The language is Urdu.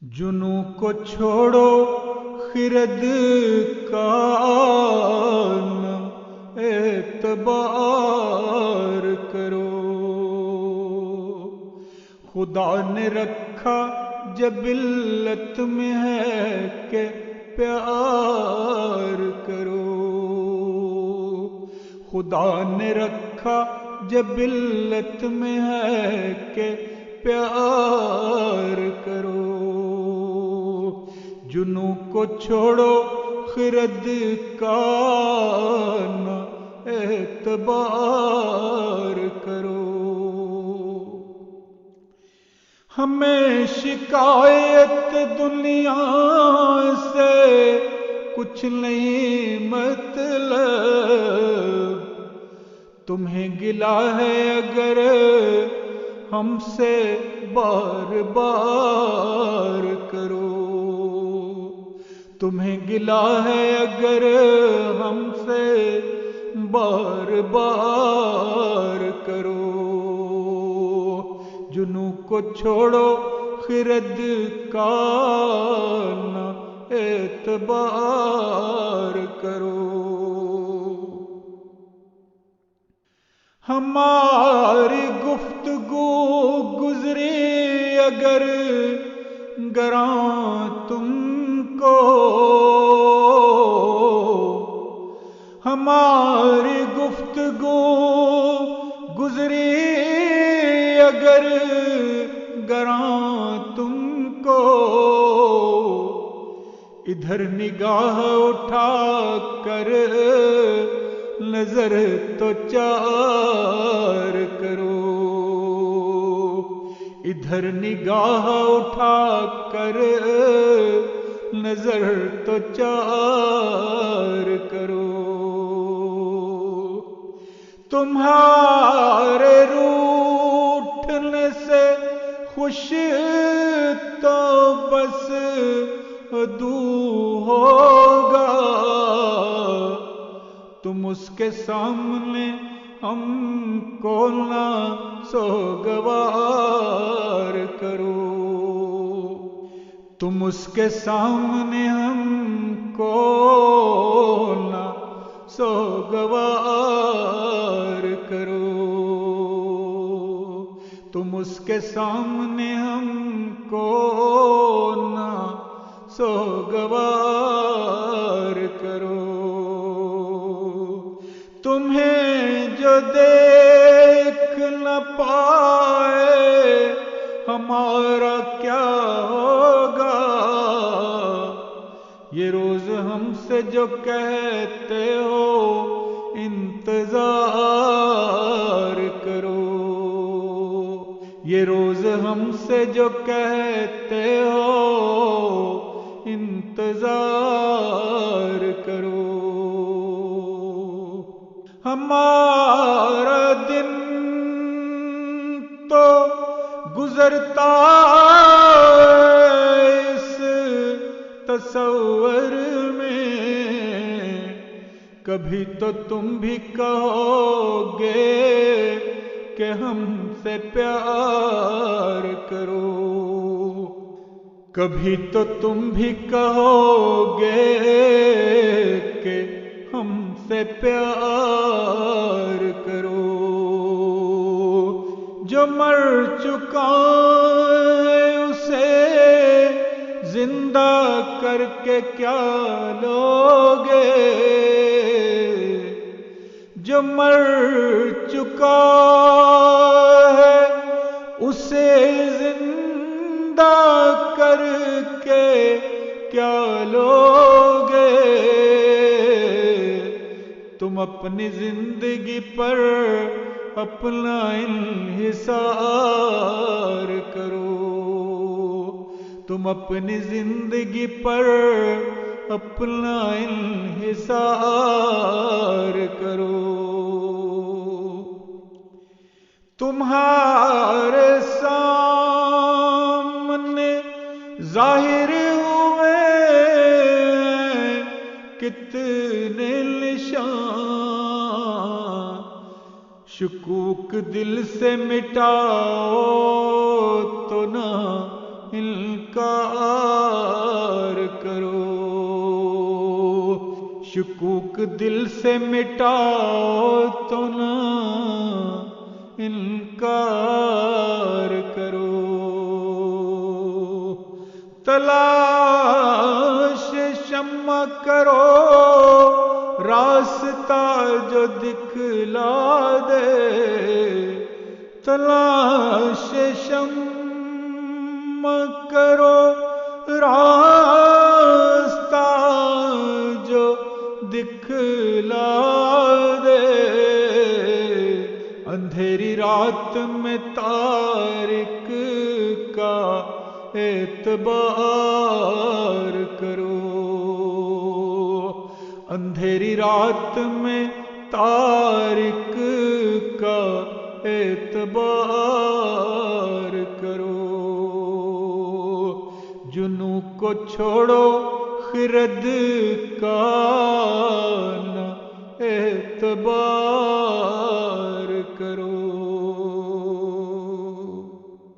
جنوں کو چھوڑو خرد کا نہ اعتبار کرو، خدا نے رکھا جبلت میں ہے کہ پیار کرو، خدا نے رکھا جبلت میں ہے کہ پیار کرو، جنوں کو چھوڑو خرد کا نہ اعتبار کرو۔ ہمیں شکایت دنیا سے کچھ نہیں مطلب، تمہیں گلہ ہے اگر ہم سے بار بار کرو، تمہیں گلہ ہے اگر ہم سے بار بار کرو، جنوں کو چھوڑو خرد کا نہ اعتبار کرو۔ ہماری گفتگو گزری اگر گراں تم کو، ہماری گفتگو گزری اگر گراں تم کو، ادھر نگاہ اٹھا کر نظر تو چار کرو، ادھر نگاہ اٹھا کر نظر تو چار کرو، تمہارے روٹھنے سے خوش تو بس عدو ہوگا، تم اس کے سامنے ہم کو نہ سوگوار کرو، تم اس کے سامنے ہم کو نہ سوگوار کرو، تم اس کے سامنے ہم کو نہ سوگوار کرو، تمہیں جو دیکھ نہ پائے ہمارا کیا ہوگا، یہ روز ہم سے جو کہتے ہو انتظار کرو، یہ روز ہم سے جو کہتے ہو انتظار کرو، ہمارا دن تو گزرتا اس تصور میں، کبھی تو تم بھی کہو گے کہ ہم سے پیار کرو، کبھی تو تم بھی کہو گے کہ ہم سے پیار کرو، جو مر چکا ہے اسے زندہ کر کے کیا لوگے، جو مر چکا ہے اسے زندہ کر کے کیا لوگے، تم اپنی زندگی پر اپنا انحصار کرو، تم اپنی زندگی پر اپنا انحصار کرو، تمہارے سامنے ظاہر ہوئے کتنے نشان، شکوک دل سے مٹاؤ تو نہ انکار کرو، شکوک دل سے مٹاؤ تو نہ انکار کرو، تلاش شمع کرو راستہ جو دکھلا دے، تلاش شمع کرو راستہ جو دکھلا دے، اندھیری رات میں تارک کا اعتبار کرو، اندھیری رات میں تارک کا اعتبار کرو، جنوں کو چھوڑو خرد کا نہ اعتبار کرو۔